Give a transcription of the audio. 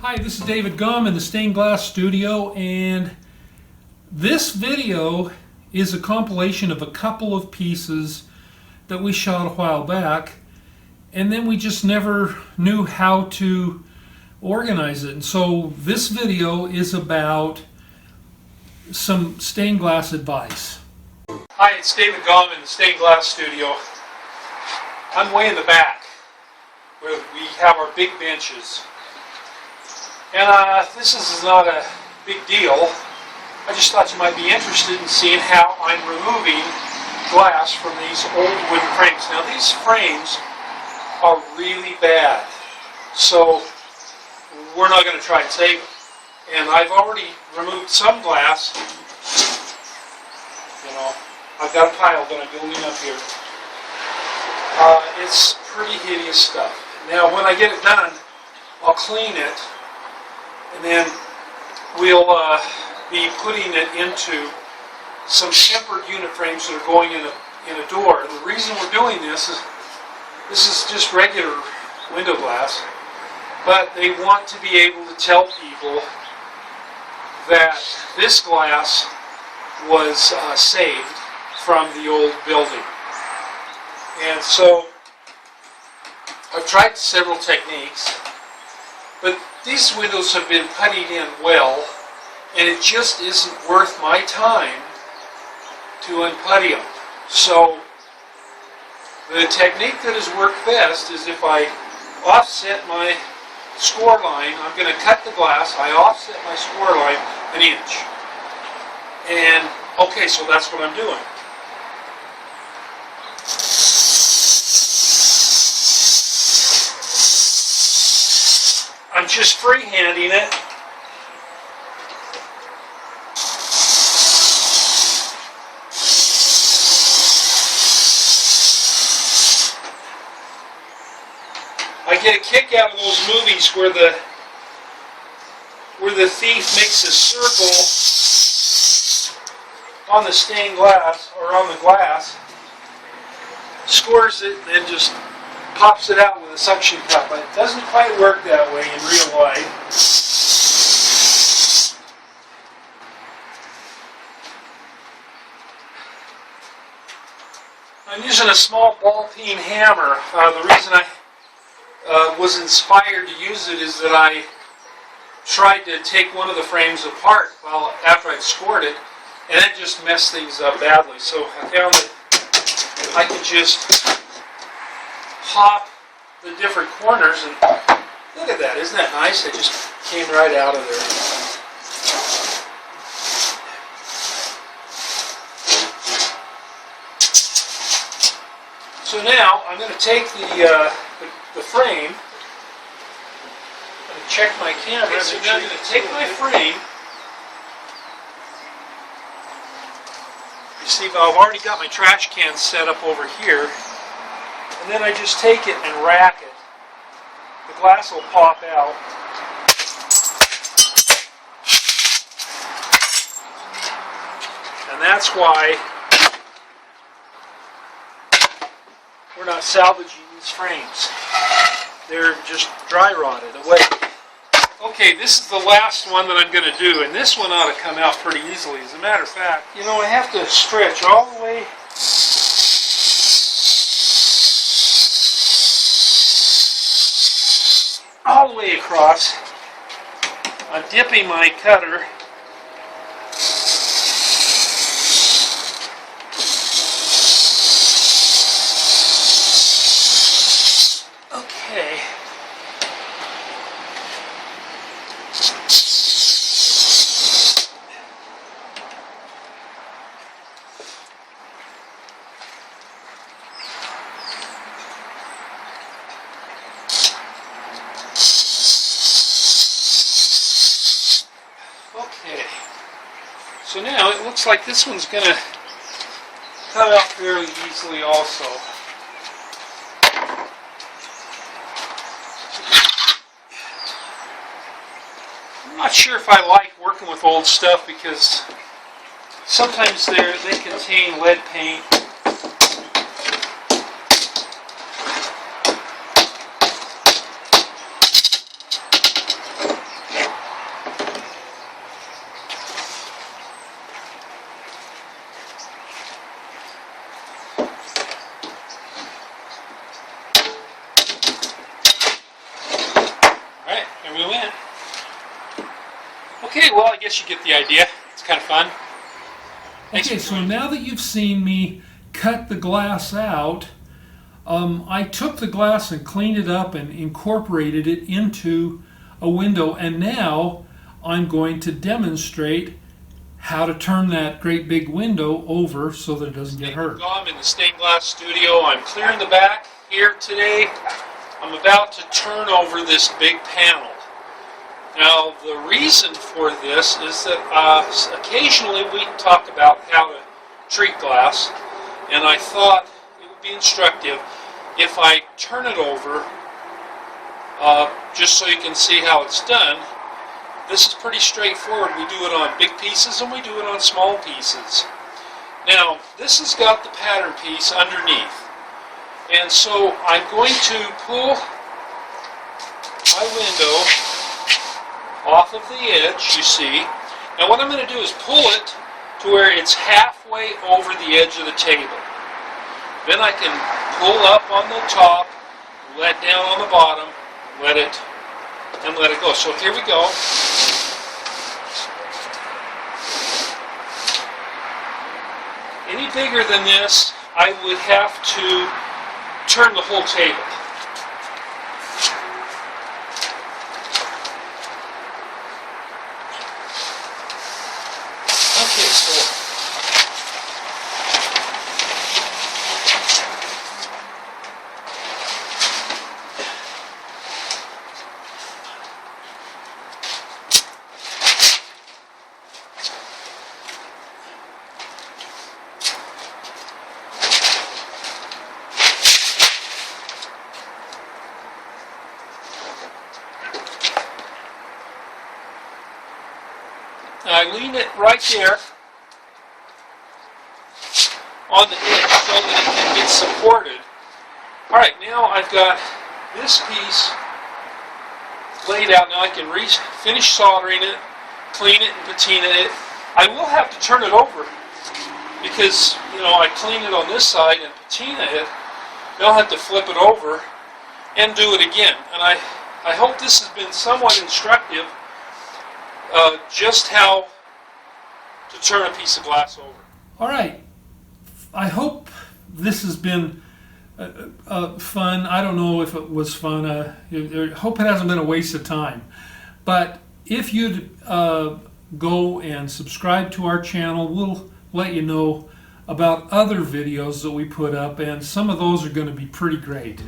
Hi, this is David Gomm in the Stained Glass Studio, and this video is a compilation of a couple of pieces that we shot a while back, and then we just never knew how to organize it. And so this video is about some stained glass advice. Hi, it's David Gomm in the Stained Glass Studio. I'm way in the back where we have our big benches. And this is not a big deal. I just thought you might be interested in seeing how I'm removing glass from these old wooden frames. Now these frames are really bad, so we're not going to try and save them. And I've already removed some glass. You know, I've got a pile that I'm building up here. It's pretty hideous stuff. Now when I get it done, I'll clean it, and then we'll be putting it into some tempered unit frames that are going in a door. And the reason we're doing this is just regular window glass, but they want to be able to tell people that this glass was saved from the old building. And so I've tried several techniques, but these windows have been puttied in well, and it just isn't worth my time to unputty them. So the technique that has worked best is if I offset my score line. I'm going to cut the glass, I offset my score line an inch. And okay, so that's what I'm doing. I'm just freehanding it. I get a kick out of those movies where the thief makes a circle on the stained glass or on the glass, scores it, and then just pops it out with a suction cup. But it doesn't quite work that way in real life. I'm using a small ball peen hammer. The reason I was inspired to use it is that I tried to take one of the frames apart after I'd scored it, and it just messed things up badly. So I found that I could just pop the different corners, and look at that, isn't that nice? It just came right out of there. So now I'm going to take the frame. I'm going to check my camera. Okay, so now I'm going to take my frame. You see, I've already got my trash can set up over here. And then I just take it and rack it. The glass will pop out. And that's why we're not salvaging these frames. They're just dry rotted away. Okay, this is the last one that I'm going to do, and this one ought to come out pretty easily. As a matter of fact, you know, I have to stretch all the way across. I'm dipping my cutter. Okay. So now it looks like this one's going to come out fairly easily also. I'm not sure if I like working with old stuff because sometimes they contain lead paint. There we went. Okay, well, I guess you get the idea. It's kind of fun. Okay, so now that you've seen me cut the glass out, I took the glass and cleaned it up and incorporated it into a window, and now I'm going to demonstrate how to turn that great big window over so that it doesn't get hurt. Gomm in the stained glass studio. I'm clearing the back here today. I'm about to turn over this big panel. Now, the reason for this is that occasionally we talk about how to treat glass, and I thought it would be instructive if I turn it over just so you can see how it's done. This is pretty straightforward. We do it on big pieces and we do it on small pieces. Now, this has got the pattern piece underneath, and so I'm going to pull my window off of the edge, you see. Now what I'm going to do is pull it to where it's halfway over the edge of the table. Then I can pull up on the top, let down on the bottom, let it go. So here we go. Any bigger than this, I would have to turn the whole table. Okay, so I lean it right there on the edge so that it can get supported. Alright, now I've got this piece laid out. Now I can finish soldering it, clean it, and patina it. I will have to turn it over because, you know, I clean it on this side and patina it. Then I'll have to flip it over and do it again. And I hope this has been somewhat instructive, just how to turn a piece of glass over. All right, I hope this has been fun. I don't know if it was fun. I hope it hasn't been a waste of time. But if you'd go and subscribe to our channel, we'll let you know about other videos that we put up, and some of those are going to be pretty great.